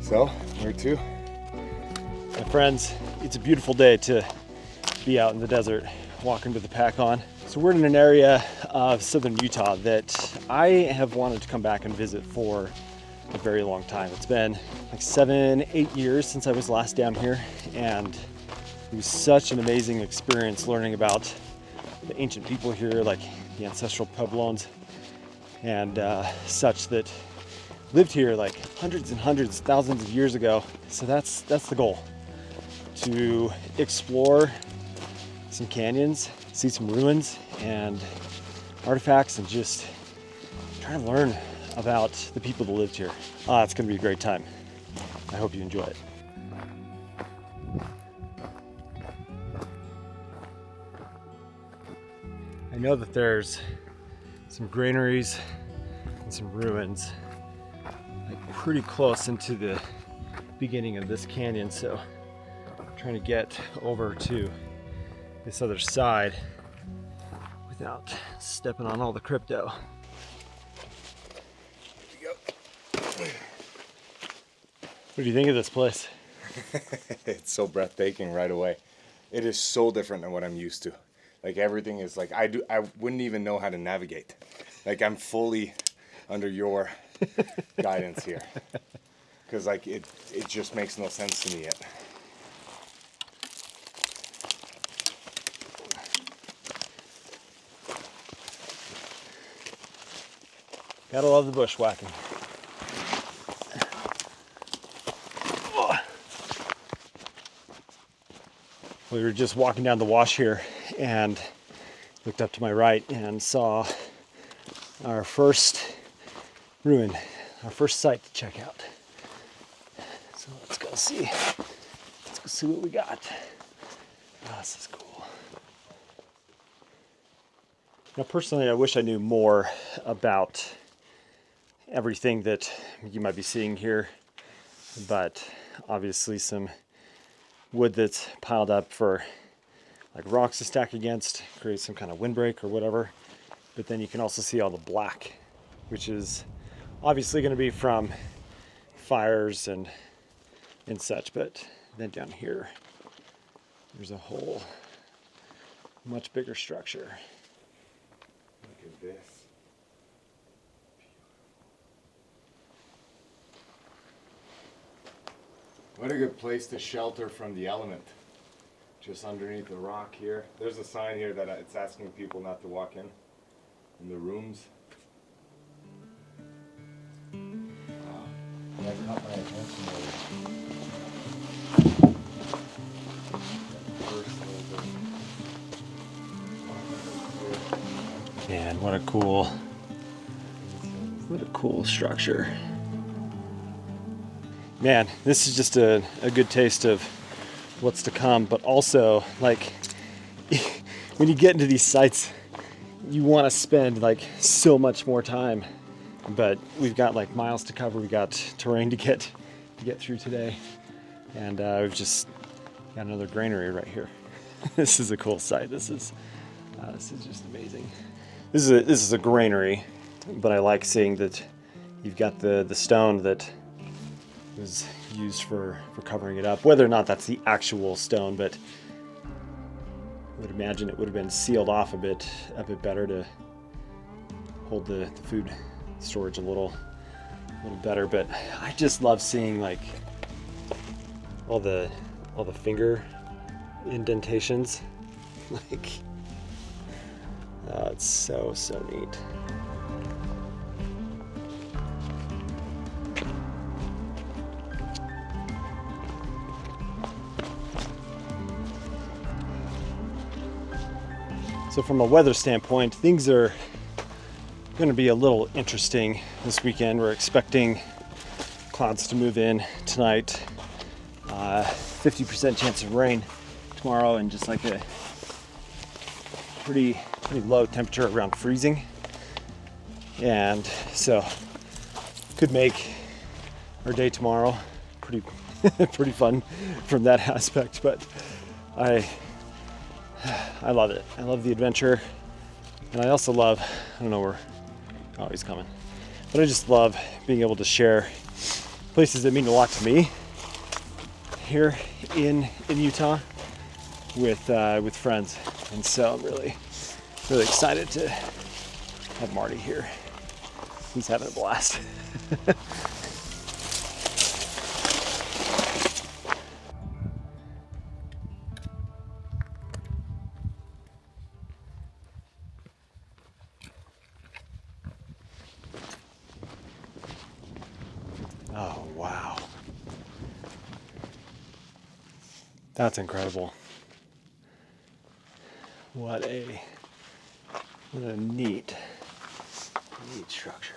So, where to? My friends, it's a beautiful day to be out in the desert, walking to the pack-on. So we're in an area of southern Utah that I have wanted to come back and visit for a very long time. It's been like 7-8 years since I was last down here, and it was such an amazing experience learning about the ancient people here, like the ancestral Pueblos and such that lived here like hundreds and hundreds, thousands of years ago. So that's the goal, to explore some canyons, see some ruins and artifacts, and just try to learn about the people that lived here. It's gonna be a great time. I hope you enjoy it. I know that there's some granaries and some ruins like pretty close into the beginning of this canyon, so I'm trying to get over to this other side without stepping on all the crypto. Here we go. What do you think of this place? It's so breathtaking right away. It is so different than what I'm used to. Like everything is like, I wouldn't even know how to navigate. Like I'm fully under your guidance here. Because like it just makes no sense to me yet. Gotta love the bushwhacking. We were just walking down the wash here and looked up to my right and saw our first ruin, our first site to check out. So let's go see what we got. Oh, this is cool. Now personally, I wish I knew more about everything that you might be seeing here, but obviously some wood that's piled up for like rocks to stack against, create some kind of windbreak or whatever. But then you can also see all the black, which is obviously going to be from fires and such. But then down here, there's a whole much bigger structure. Look at this. What a good place to shelter from the element. Just underneath the rock here. There's a sign here that it's asking people not to walk in the rooms. Wow. That caught my attention there. Man, what a cool structure. Man, this is just a good taste of what's to come, but also like when you get into these sites, you want to spend like so much more time, but we've got like miles to cover. We got terrain to get through today, and we've just got another granary right here. This is a cool site. This is just amazing. This is a granary, but I like seeing that you've got the stone that was used for covering it up. Whether or not that's the actual stone, but I would imagine it would have been sealed off a bit better to hold the food storage a little better. But I just love seeing like all the finger indentations. Like, it's so neat. So from a weather standpoint, things are going to be a little interesting this weekend. We're expecting clouds to move in tonight, 50% chance of rain tomorrow, and just like a pretty low temperature around freezing. And so could make our day tomorrow pretty fun from that aspect, but I love it. I love the adventure, and I also love, I don't know where, oh, he's coming, but I just love being able to share places that mean a lot to me here in Utah with friends. And so I'm really excited to have Marty here. He's having a blast. Oh, wow. That's incredible. What a neat structure.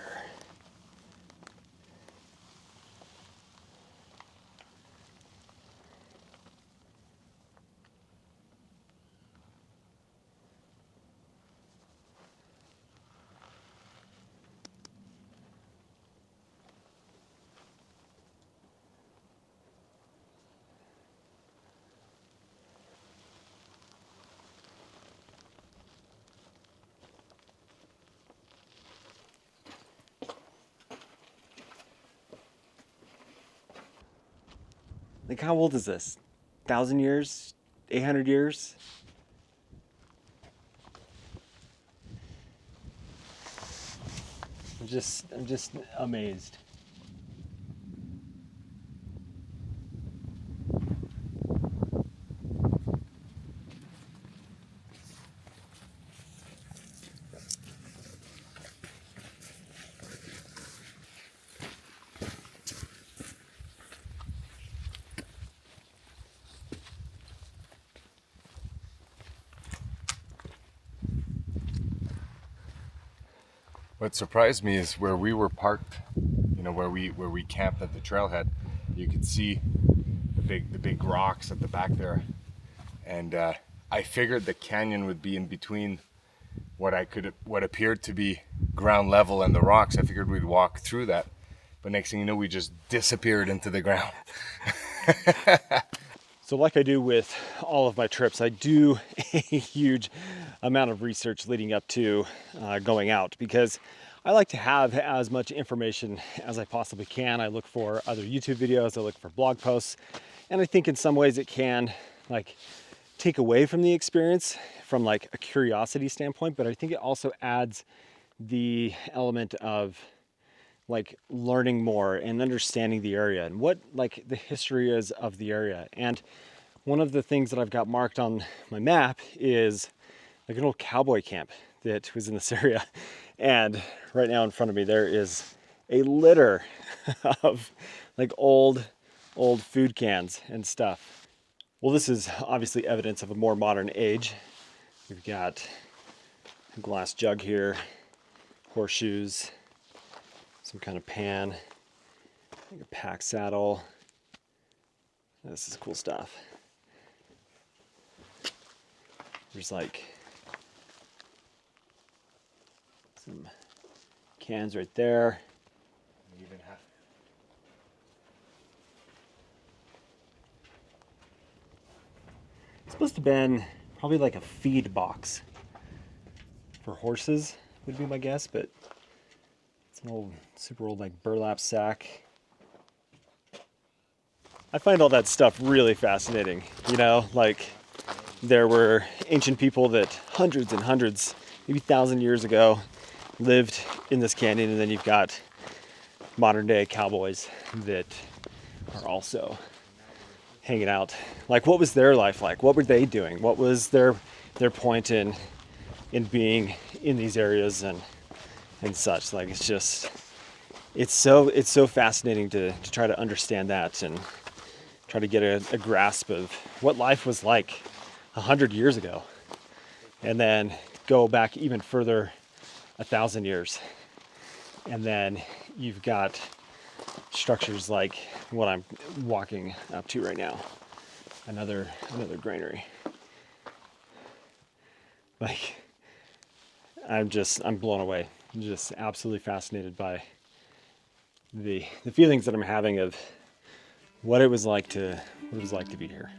Like, how old is this? 1,000 years? 800 years? I'm just amazed. What surprised me is where we were parked, you know, where we camped at the trailhead. You could see the big rocks at the back there, and I figured the canyon would be in between what appeared to be ground level and the rocks. I figured we'd walk through that, but next thing you know, we just disappeared into the ground. So like I do with all of my trips, I do a huge amount of research leading up to going out, because I like to have as much information as I possibly can. I look for other YouTube videos, I look for blog posts, and I think in some ways it can like take away from the experience from like a curiosity standpoint, but I think it also adds the element of like learning more and understanding the area and what like the history is of the area. And one of the things that I've got marked on my map is like an old cowboy camp that was in this area. And right now in front of me, there is a litter of like old food cans and stuff. Well, this is obviously evidence of a more modern age. We've got a glass jug here, horseshoes, some kind of pan, like a pack saddle. This is cool stuff. There's like some cans right there. We even have It's supposed to have been probably like a feed box for horses, would be my guess, but it's an old, super old like burlap sack. I find all that stuff really fascinating, you know, like there were ancient people that hundreds and hundreds, maybe 1,000 years ago, lived in this canyon, and then you've got modern day cowboys that are also hanging out. Like, what was their life like? What were they doing? What was their point in being in these areas and such? Like, it's so fascinating to try to understand that and try to get a grasp of what life was like 100 years ago, and then go back even further, 1,000 years, and then you've got structures like what I'm walking up to right now, another granary. Like, I'm blown away. I'm just absolutely fascinated by the feelings that I'm having of what it was like to be here.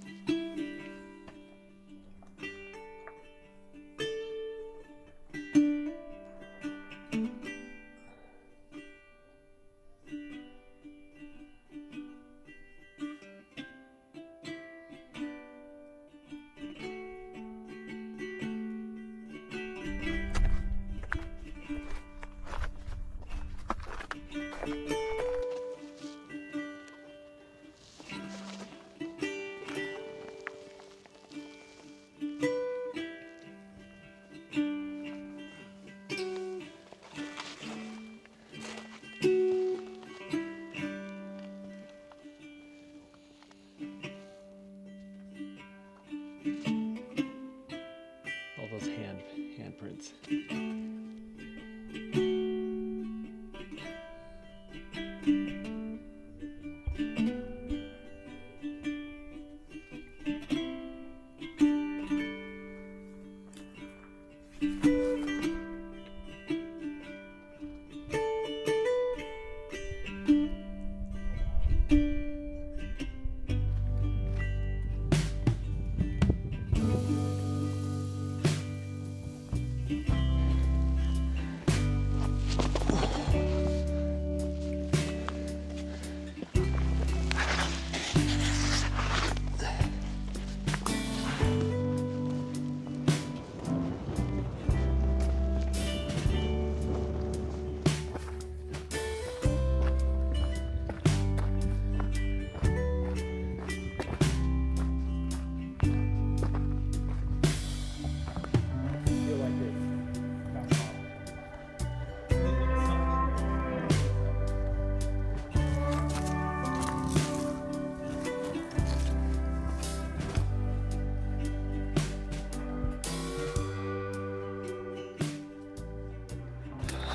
those handprints.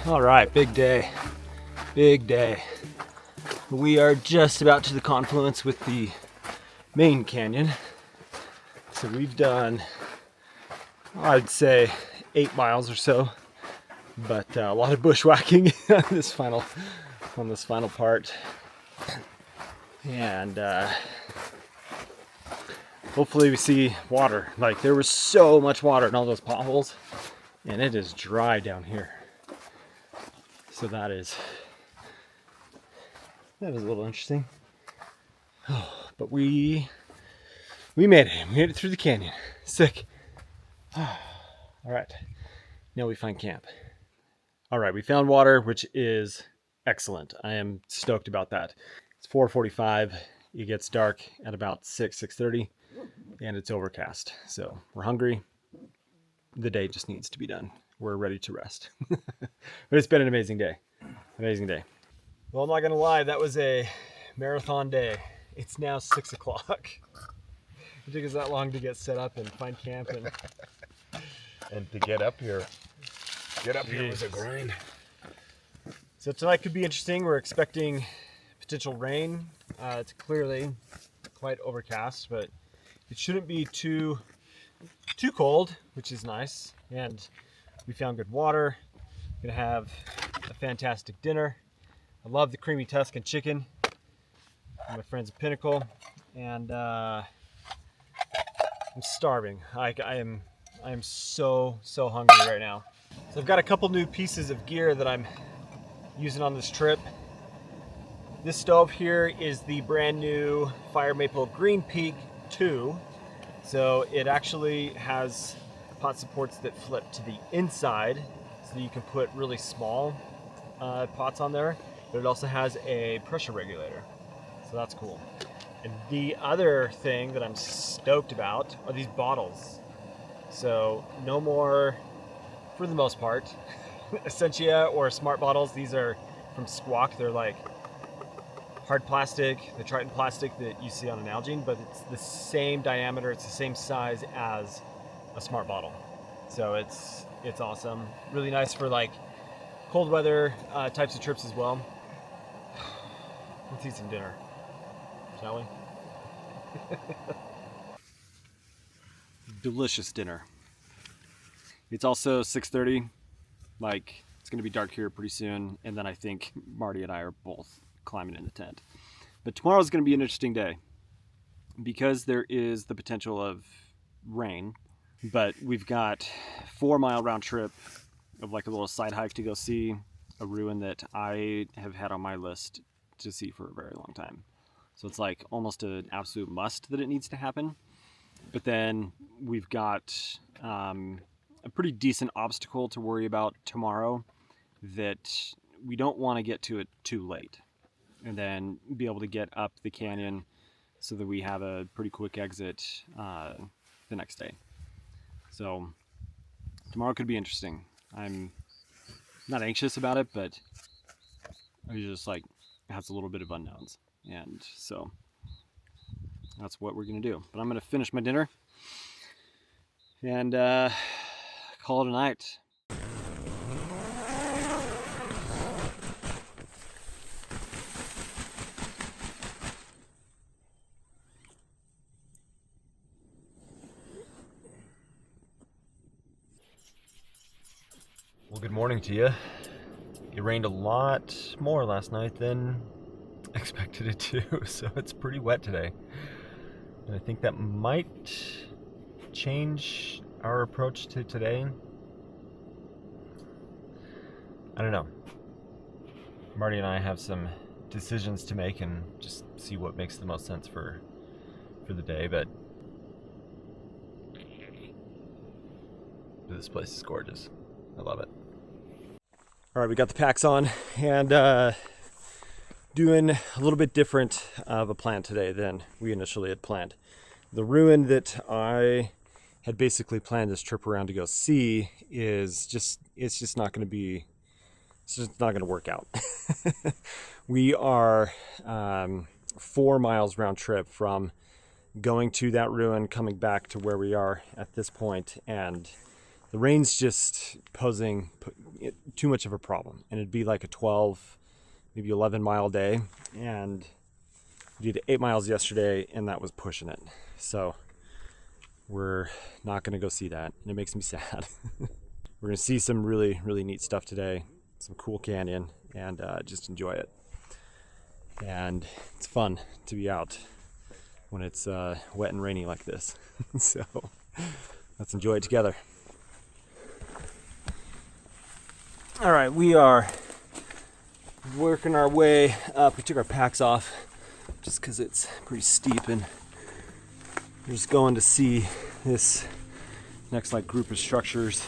All right, big day, big day. We are just about to the confluence with the main canyon. So we've done, I'd say 8 miles or so, but a lot of bushwhacking on this final part. And hopefully we see water. Like, there was so much water in all those potholes, and it is dry down here. So that is a little interesting. Oh, but we made it. We made it through the canyon. Sick. All right. Now we find camp. All right, we found water, which is excellent. I am stoked about that. It's 4:45. It gets dark at about 6:30, and it's overcast. So we're hungry. The day just needs to be done. We're ready to rest. But it's been an amazing day. Amazing day. Well, I'm not gonna lie, that was a marathon day. It's now 6 o'clock. It took us that long to get set up and find camp And to get up here. Here was a grind. So tonight could be interesting. We're expecting potential rain. It's clearly quite overcast, but it shouldn't be too cold, which is nice. And we found good water. We're gonna have a fantastic dinner. I love the creamy Tuscan chicken. My friends at Pinnacle, and I'm starving. I am so hungry right now. So I've got a couple new pieces of gear that I'm using on this trip. This stove here is the brand new Fire Maple Green Peak 2. So it actually has pot supports that flip to the inside, so you can put really small pots on there, but it also has a pressure regulator, so that's cool. And the other thing that I'm stoked about are these bottles. So no more, for the most part, Essentia or Smart bottles. These are from Squawk. They're like hard plastic, the Triton plastic that you see on an Nalgene, but it's the same diameter, it's the same size as a Smart bottle. So it's awesome. Really nice for like cold weather types of trips as well. Let's eat some dinner, shall we? Delicious dinner. It's also 6:30. Like, it's gonna be dark here pretty soon, and then I think Marty and I are both climbing in the tent. But tomorrow's gonna be an interesting day because there is the potential of rain, but we've got 4-mile round trip of like a little side hike to go see a ruin that I have had on my list to see for a very long time. So it's like almost an absolute must that it needs to happen. But then we've got a pretty decent obstacle to worry about tomorrow that we don't want to get to it too late, and then be able to get up the canyon so that we have a pretty quick exit the next day. So tomorrow could be interesting. I'm not anxious about it, but I just like, it has a little bit of unknowns, and so that's what we're gonna do. But I'm gonna finish my dinner and call it a night. Well, good morning to you. It rained a lot more last night than expected it to, so it's pretty wet today. And I think that might change our approach to today. I don't know. Marty and I have some decisions to make and just see what makes the most sense for the day, but this place is gorgeous. I love it. All right, we got the packs on and doing a little bit different of a plan today than we initially had planned. The ruin that I had basically planned this trip around to go see it's just not going to work out. We are 4 miles round trip from going to that ruin, coming back to where we are at this point, and the rain's just posing too much of a problem. And it'd be like a 12, maybe 11 mile day, and we did 8 miles yesterday, and that was pushing it. So we're not going to go see that, and it makes me sad. We're going to see some really, really neat stuff today, some cool canyon, and just enjoy it. And it's fun to be out when it's wet and rainy like this. So let's enjoy it together. All right, we are working our way up. We took our packs off just because it's pretty steep, and we're just going to see this next group of structures.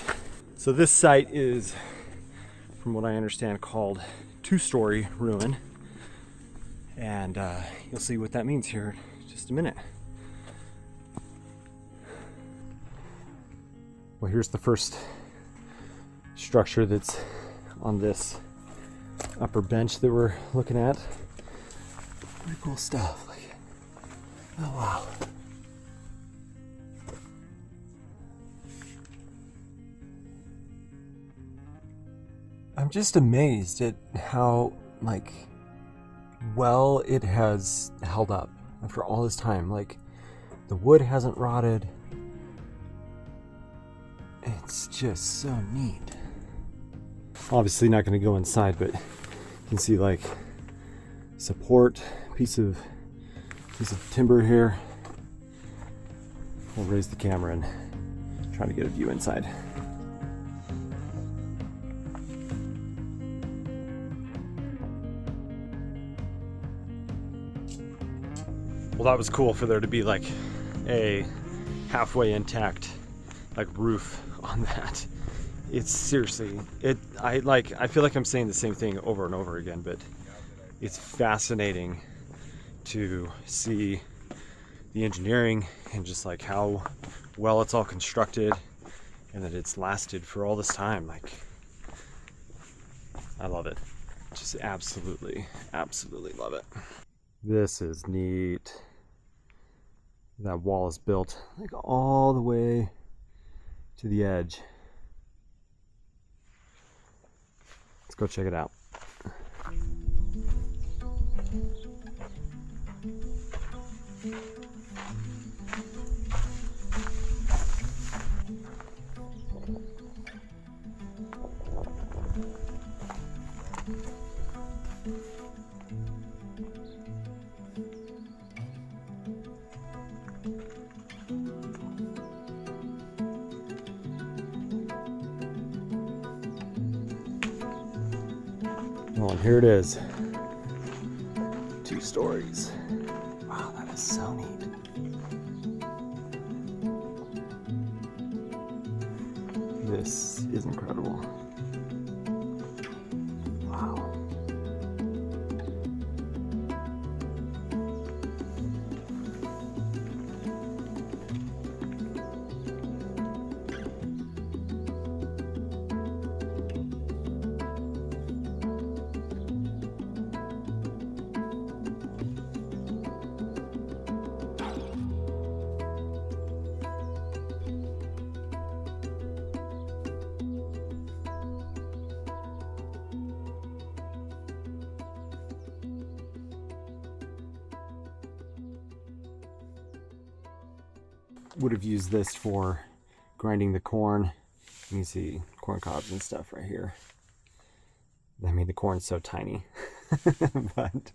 So this site is, from what I understand, called two-story ruin, and you'll see what that means here in just a minute. Well, here's the first structure that's on this upper bench that we're looking at. Pretty cool stuff. Oh wow. I'm just amazed at how well it has held up after all this time. The wood hasn't rotted. It's just so neat. Obviously not going to go inside, but you can see support piece of timber here. We'll raise the camera and try to get a view inside. Well, that was cool for there to be a halfway intact roof on that. It's seriously, I feel like I'm saying the same thing over and over again, but it's fascinating to see the engineering and just how well it's all constructed, and that it's lasted for all this time. I love it. Just absolutely love it. This is neat. That wall is built all the way to the edge. Let's go check it out. Well, and here it is. 2 stories. Wow, that is so neat. This is incredible. Wow. would have used this for grinding the corn. You can see corn cobs and stuff right here. I mean, the corn's so tiny, but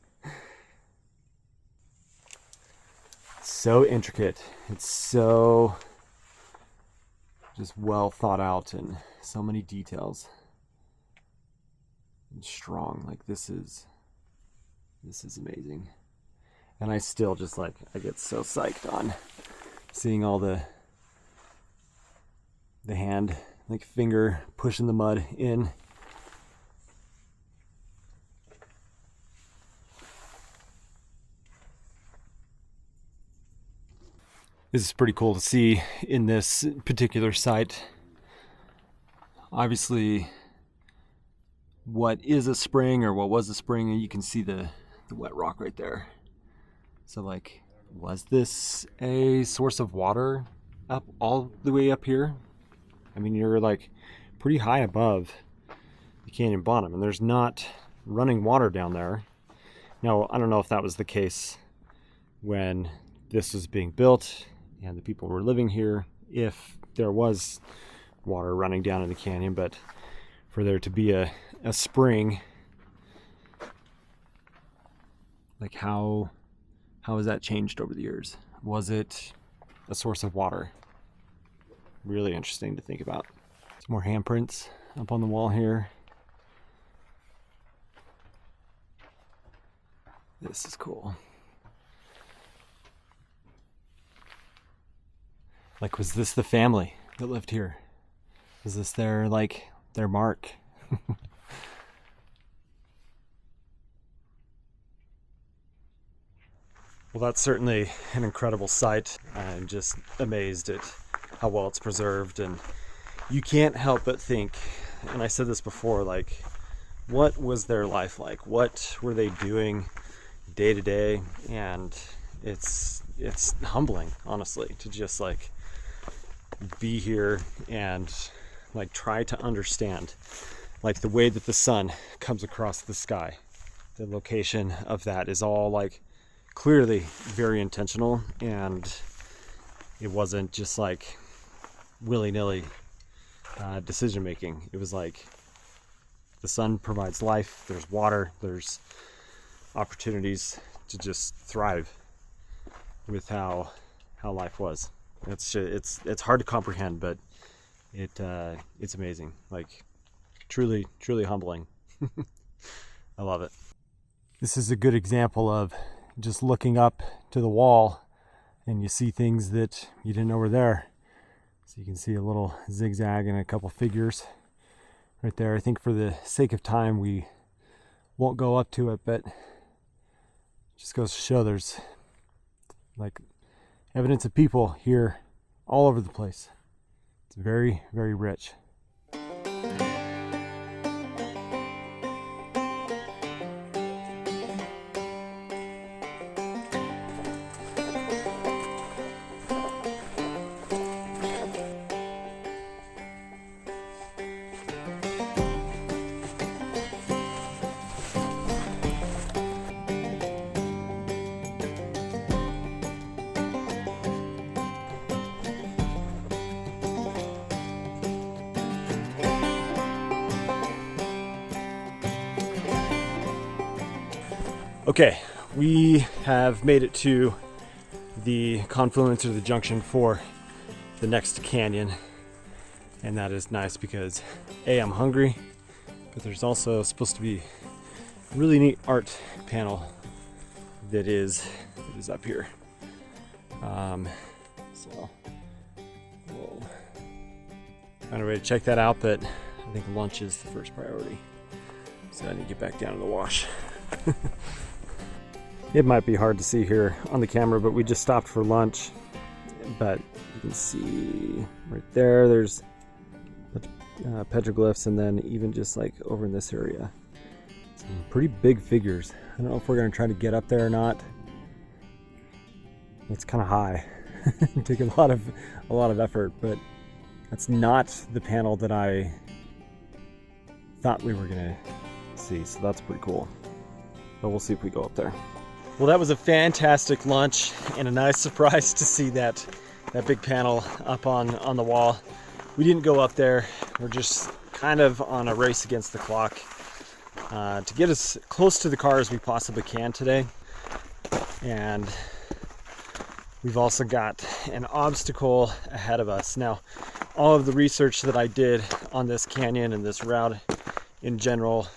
so intricate. It's so just well thought out and so many details. And strong. Like this is amazing. And I still just like, I get so psyched on seeing all the hand, like finger pushing the mud in. This is pretty cool to see in this particular site. Obviously, what is a spring or what was a spring, and you can see the wet rock right there. So like, was this a source of water up all the way up here? I mean, you're like pretty high above the canyon bottom, and there's not running water down there. Now, I don't know if that was the case when this was being built and the people were living here, if there was water running down in the canyon, but for there to be a spring, like how has that changed over the years? Was it a source of water? Really interesting to think about. Some more handprints up on the wall here. This is cool. Like, was this the family that lived here? Was this their mark? Well, that's certainly an incredible sight. I'm just amazed at how well it's preserved, and you can't help but think, and I said this before, like, what was their life like? What were they doing day to day? And it's humbling, honestly, to just like be here and like try to understand like the way that the sun comes across the sky. The location of that is all like clearly very intentional, and it wasn't just like willy-nilly decision making. It was like the sun provides life, there's water, there's opportunities to just thrive with how life was. It's hard to comprehend, but it's amazing. Like truly humbling. I love it. This is a good example of just looking up to the wall and you see things that you didn't know were there. So you can see a little zigzag and a couple figures right there. I think for the sake of time we won't go up to it, but it just goes to show there's like evidence of people here all over the place. It's very, very rich. Okay, we have made it to the confluence or the junction for the next canyon, and that is nice because A, I'm hungry, but there's also supposed to be a really neat art panel that is up here. So we'll find a way to check that out, but I think lunch is the first priority, so I need to get back down to the wash. It might be hard to see here on the camera, but we just stopped for lunch. But you can see right there, there's petroglyphs, and then even just like over in this area, some pretty big figures. I don't know if we're gonna try to get up there or not. It's kind of high. It took a lot of effort, but that's not the panel that I thought we were gonna see. So that's pretty cool. But we'll see if we go up there. Well, that was a fantastic lunch and a nice surprise to see that that big panel up on the wall. We didn't go up there. We're just kind of on a race against the clock to get as close to the car as we possibly can today. And we've also got an obstacle ahead of us. Now, all of the research that I did on this canyon and this route in general,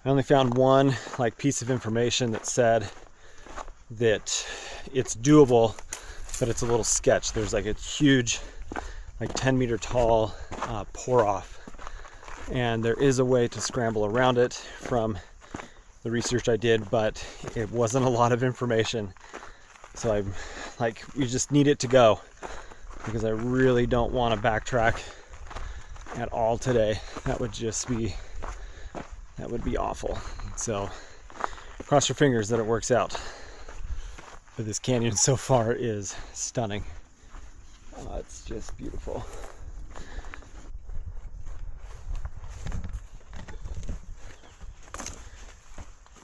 I only found one like piece of information that said that it's doable, but it's a little sketch. There's like a huge, like 10-meter tall pour off, and there is a way to scramble around it from the research I did, but it wasn't a lot of information. So I'm like, we just need it to go, because I really don't want to backtrack at all today. That would be awful. So cross your fingers that it works out. But this canyon so far is stunning. It's just beautiful.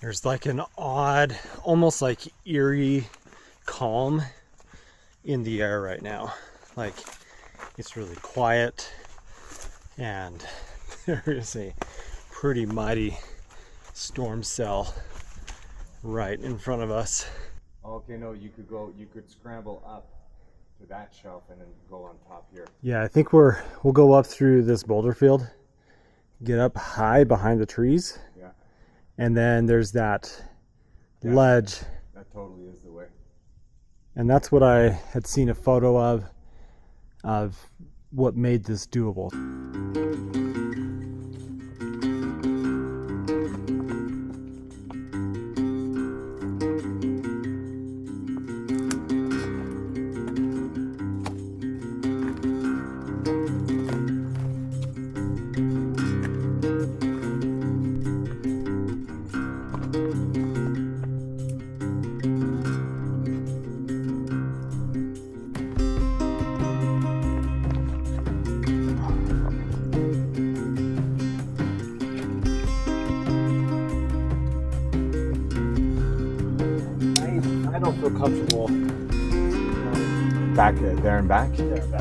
There's like an odd, almost like eerie calm in the air right now. Like, it's really quiet, and there is a pretty mighty storm cell right in front of us. Okay, no, you could scramble up to that shelf and then go on top here. Yeah, I think we'll go up through this boulder field, get up high behind the trees. Yeah. And then there's that ledge. That totally is the way. And that's what I had seen a photo of what made this doable. I don't feel comfortable Back there and back? there and back.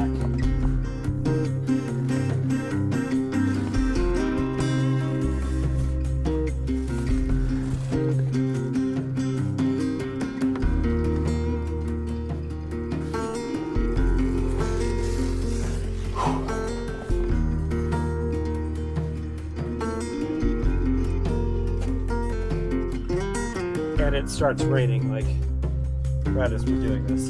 And it starts raining like right as we're doing this.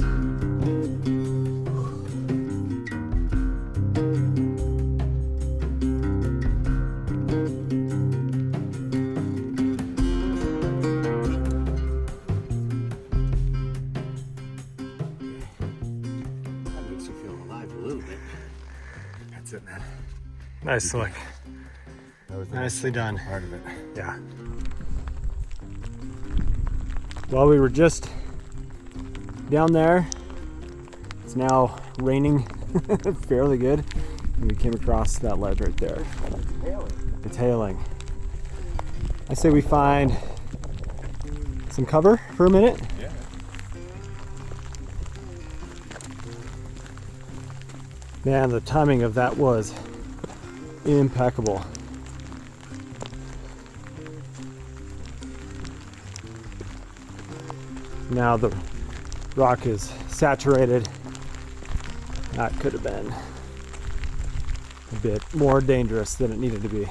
That makes you feel alive a little bit. That's it, man. Nice look. That was the Nicely done. part of it. Yeah. Well, we were just down there. It's now raining fairly good. And we came across that ledge right there. It's hailing. I say we find some cover for a minute. Yeah. Man, the timing of that was impeccable. Now the rock is saturated. That could have been a bit more dangerous than it needed to be.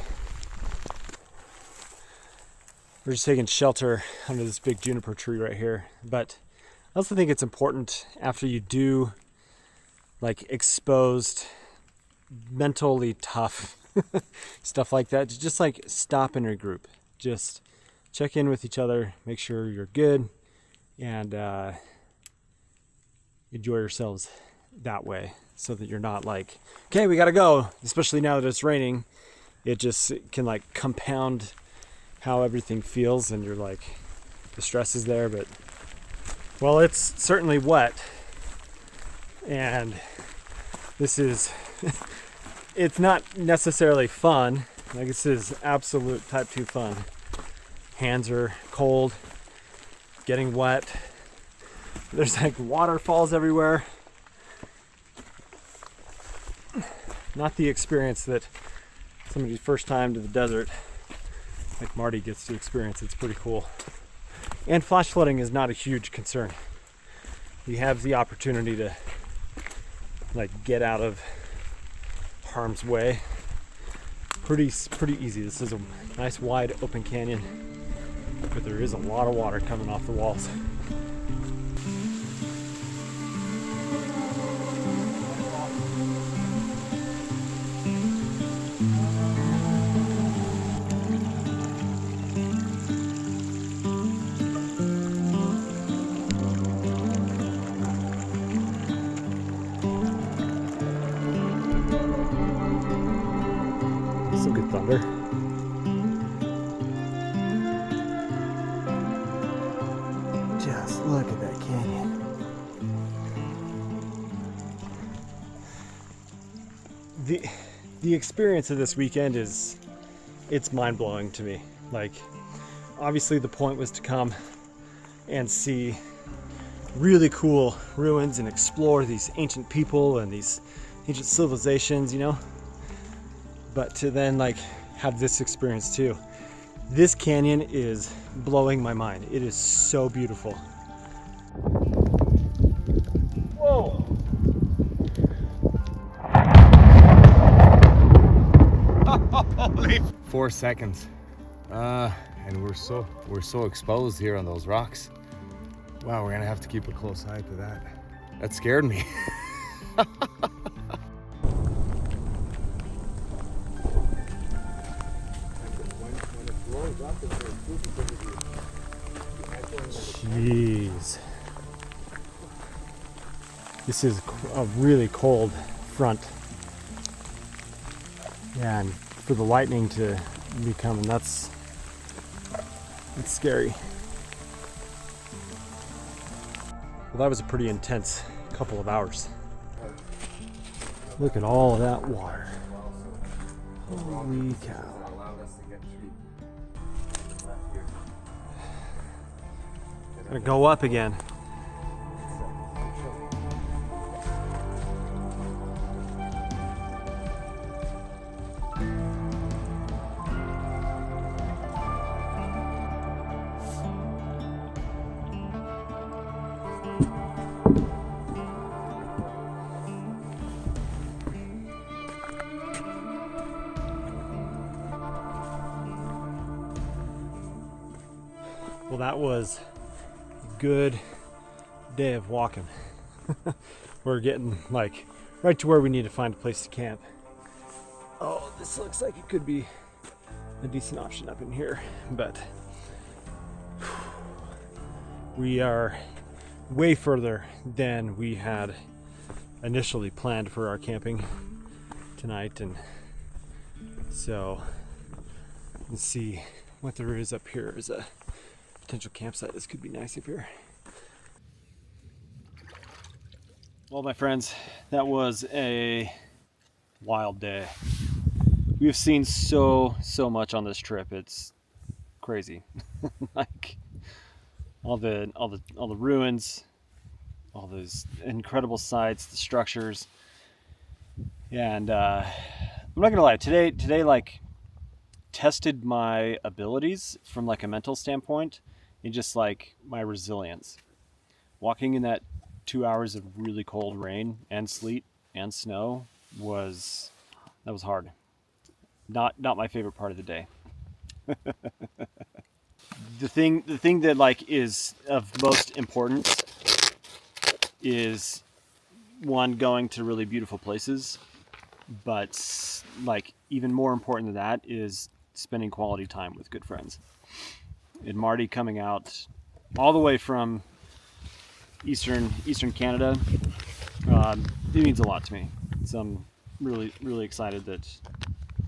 We're just taking shelter under this big juniper tree right here. But I also think it's important after you do like exposed, mentally tough stuff like that, to just like stop and regroup. Just check in with each other, make sure you're good, and enjoy yourselves that way, so that you're not like, okay, we gotta go, especially now that it's raining. It just can like compound how everything feels, and you're like, the stress is there. But well, it's certainly wet, and this is it's not necessarily fun. Like, this is absolute type 2 fun. Hands are cold, getting wet, There's like waterfalls everywhere. Not the experience that somebody's first time to the desert like Marty gets to experience. It's pretty cool. And flash flooding is not a huge concern. You have the opportunity to like get out of harm's way pretty easy. This is a nice wide open canyon, but there is a lot of water coming off the walls. Some good thunder. Just look at that canyon. The experience of this weekend it's mind-blowing to me. Like, obviously the point was to come and see really cool ruins and explore these ancient people and these ancient civilizations, you know? But to then like have this experience too. This canyon is blowing my mind. It is so beautiful. Whoa! 4 seconds. And we're so exposed here on those rocks. Wow, we're gonna have to keep a close eye to that. That scared me. Jeez. This is a really cold front. Yeah, and for the lightning to be coming, it's scary. Well, that was a pretty intense couple of hours. Look at all of that water. Holy cow. Gonna go up again. Well, that was a good day of walking. We're getting like right to where we need to find a place to camp. Oh, this looks like it could be a decent option up in here, but we are way further than we had initially planned for our camping tonight, and so let's see what there is up here as a potential campsite. This could be nice up here. Well, my friends, that was a wild day. We have seen so much on this trip. It's crazy. Like all the ruins, all those incredible sights, the structures. And I'm not gonna lie, today like tested my abilities from like a mental standpoint and just like my resilience. Walking in that 2 hours of really cold rain and sleet and snow was hard. Not my favorite part of the day. The thing that like is of most importance is one, going to really beautiful places, but like even more important than that is spending quality time with good friends. And Marty coming out all the way from Eastern Canada, it means a lot to me. So I'm really excited that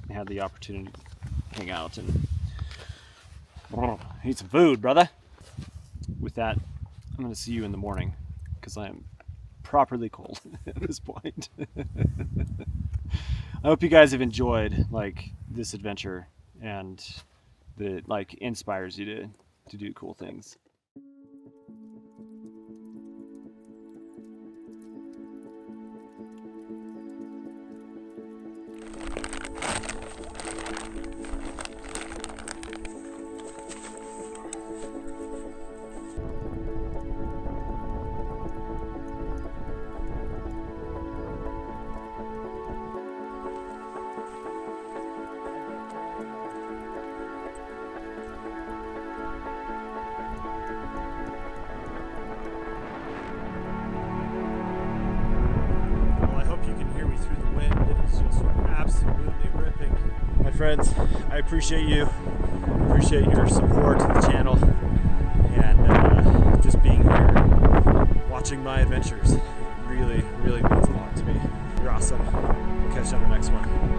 I had the opportunity to hang out and eat some food, brother. With that, I'm going to see you in the morning because I am properly cold at this point. I hope you guys have enjoyed like this adventure and that it like inspires you to do cool things. absolutely ripping. My friends, I appreciate you. Appreciate your support of the channel and just being here, watching my adventures. It really, really means a lot to me. You're awesome. We'll catch you on the next one.